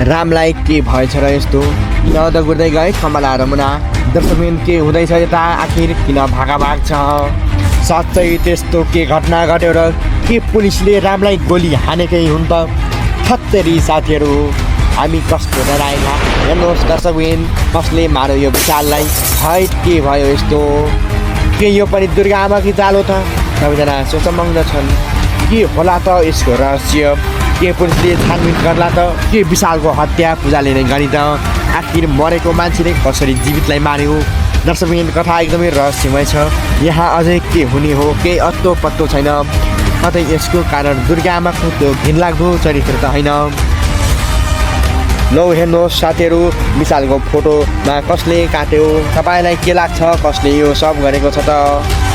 रामलाई के भएछ र यस्तो किन दगुर्दै गए कमला र मुना दर्शकबिन के हुँदैछ यता आखिर किन भागाभाग छ साँच्चै त्यस्तो के घटना घट्यो र के पुलिसले रामलाई गोली हानेकै हुन् त थत्तेरी साथीहरू हामी कस्तो डराएका हेर्नुहोस् दर्शकबिन कसले मार्यो यो विशाललाई हैट के भयो यस्तो के यो पनि दुर्गा आमाकी चालो त सबैजना सोचमग्न छन् के होला त यसको रहस्य के पुलिसले छानबिन गर्ला त के विशालको हत्या पूजाले नै गरी त आखिर मरेको मान्छेले कसरी जीवितलाई मार्यो दर्शकबिन कथा एकदमै रहस्यमय छ यहाँ अझै के हुने हो केही अत्तो पत्तो छैन कतै यसको कारण दुर्गा आमाको त्यो घिनलाग्दो चरित्र त होइन लौ हेर्नुहोस् साथीहरू विशालको फोटोमा कसले काट्यो तपाईँलाई के लाग्छ कसले यो सब गरेको छ त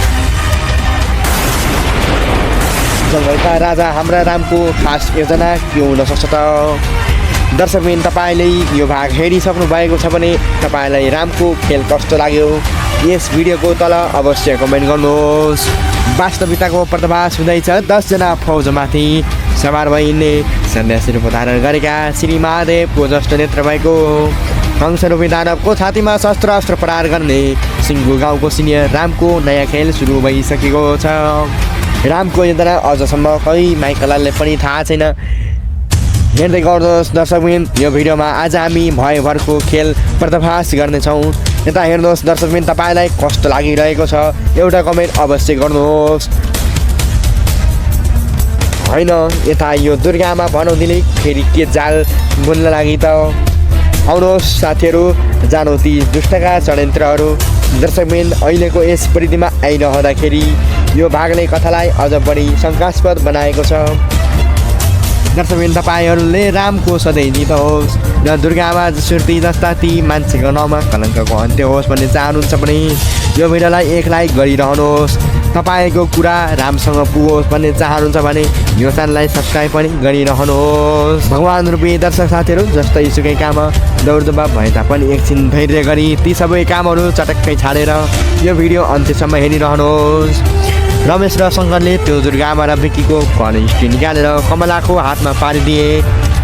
जङ्गलका राजा हाम्रा रामको खास योजना के हुन सक्छ त दर्शकबिन तपाईँले यो भाग हेरिसक्नु भएको छ भने तपाईँलाई रामको खेल कस्तो लाग्यो यस भिडियोको तल अवश्य कमेन्ट गर्नुहोस् वास्तविकताको पर्दाफास हुँदैछ 10 जना फौजमाथि सवार भइने सन्यासी रूप धारण गरेका श्री महादेवको जस्तो नेत्र भएको कंसरूपी दानवको छातीमा शस्त्र अस्त्र प्रहार गर्ने सिङ्गु गाउँको सिनियर रामको नयाँ खेल सुरु भइसकेको छ रामको योजना अझसम्म कहीँ माइकलालले पनि थाहा छैन हेर्दै गर्नुहोस् दर्शकबिन यो भिडियोमा आज हामी भयभरको खेल पर्दाफास गर्नेछौँ यता हेर्नुहोस् दर्शकबिन तपाईँलाई कस्तो लागिरहेको छ एउटा कमेन्ट अवश्य गर्नुहोस् होइन यता यो दुर्गामा भनौँदिले फेरि के जाल बुन्न लागि त आउनुहोस् साथीहरू जानु ती दुष्टका षड्यन्त्रहरू दर्शकबिन अहिलेको यस परिधिमा आइरहँदाखेरि यो भागले कथालाई अझ बढी शङ्कास्पद बनाएको छ दर्शकबिन तपाईँहरूले रामको सधैँ जित होस् र दुर्गामा सुर्ती जस्ता ती मान्छेको नाउँमा कलङ्कको अन्त्य होस् भन्ने चाहनुहुन्छ भने यो भिडियोलाई एक लाइक गरिरहनुहोस् तपाईँको कुरा रामसँग पुगोस् भन्ने चाहनुहुन्छ भने यो च्यानललाई सब्सक्राइब पनि गरिरहनुहोस् भगवान् रूपी दर्शक साथीहरू जस्तै सुकै काम दौडदुबा भए तापनि एकछिन धैर्य गरी ती सबै कामहरू चटक्कै छाडेर यो भिडियो अन्त्यसम्म हेरिरहनुहोस् रमेश र शङ्करले त्यो दुर्गामा र विक्कीको कनेस्टी निकालेर कमलाको हातमा पारिदिए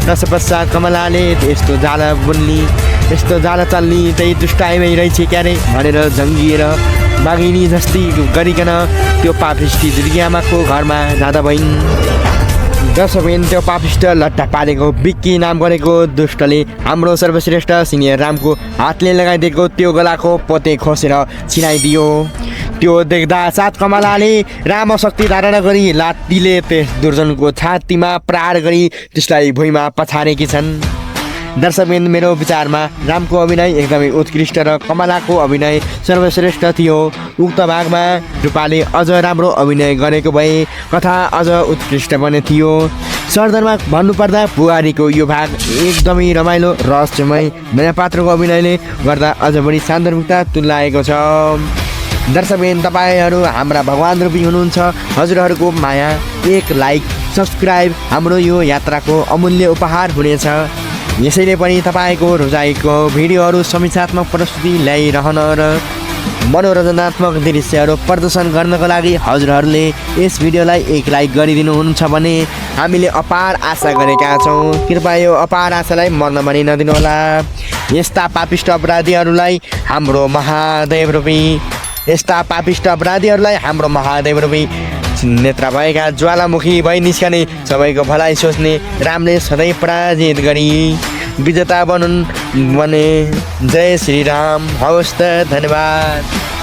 तत्पश्चात कमलाले यस्तो जाला बुन्नी यस्तो जाला चल्नी त्यही दुष्टाइमै रहेछ क्यारे भनेर जङ्गिएर बाघिनी जस्तै गरिकन त्यो पापिष्टी दुर्गामाको घरमा जाँदा भइन् दर्शकबिन त्यो पापिष्ट लट्टा पारेको विक्की नाम गरेको दुष्टले हाम्रो सर्वश्रेष्ठ सिनियर रामको हातले लगाइदिएको त्यो गलाको पोते खोसेर छिनाइदियो त्यो देख्दा साथ कमलाले राम शक्ति धारण गरी लात्तीले त्यस दुर्जनको छातीमा प्रहार गरी त्यसलाई भुइँमा पछारेकी छन् दर्शकबिन मेरो विचारमा रामको अभिनय एकदमै उत्कृष्ट र कमलाको अभिनय सर्वश्रेष्ठ थियो उक्त भागमा रूपाले अझ राम्रो अभिनय गरेको भए कथा अझ उत्कृष्ट बने थियो सरदरमा भन्नुपर्दा बुहारीको यो भाग एकदमै रमाइलो रहस्यमय नयाँ पात्रको अभिनयले गर्दा अझ बढी सान्दर्भिकता तुल्याएको छ दर्शकबिन तपाईँहरू हाम्रा भगवान् रूपी हुनुहुन्छ हजुरहरूको माया एक लाइक सब्सक्राइब हाम्रो यो यात्राको अमूल्य उपहार हुनेछ यसैले पनि तपाईँको रोजाइको भिडियोहरू समीक्षात्मक प्रस्तुति ल्याइरहन र मनोरञ्जनात्मक दृश्यहरू प्रदर्शन गर्नको लागि हजुरहरूले यस भिडियोलाई एक लाइक गरिदिनुहुन्छ भने हामीले अपार आशा गरेका छौँ कृपया यो अपार आशालाई मर्न पनि नदिनुहोला यस्ता पापिष्ट अपराधीहरूलाई हाम्रो महादेव रूपी यस्ता पापिष्ट अपराधीहरूलाई हाम्रो महादेव रूपी नेत्र भएका ज्वालामुखी भई निस्कने सबैको भलाइ सोच्ने रामले सधैँ पराजित गरी विजेता बनुन् भने जय श्री राम हवस् त धन्यवाद।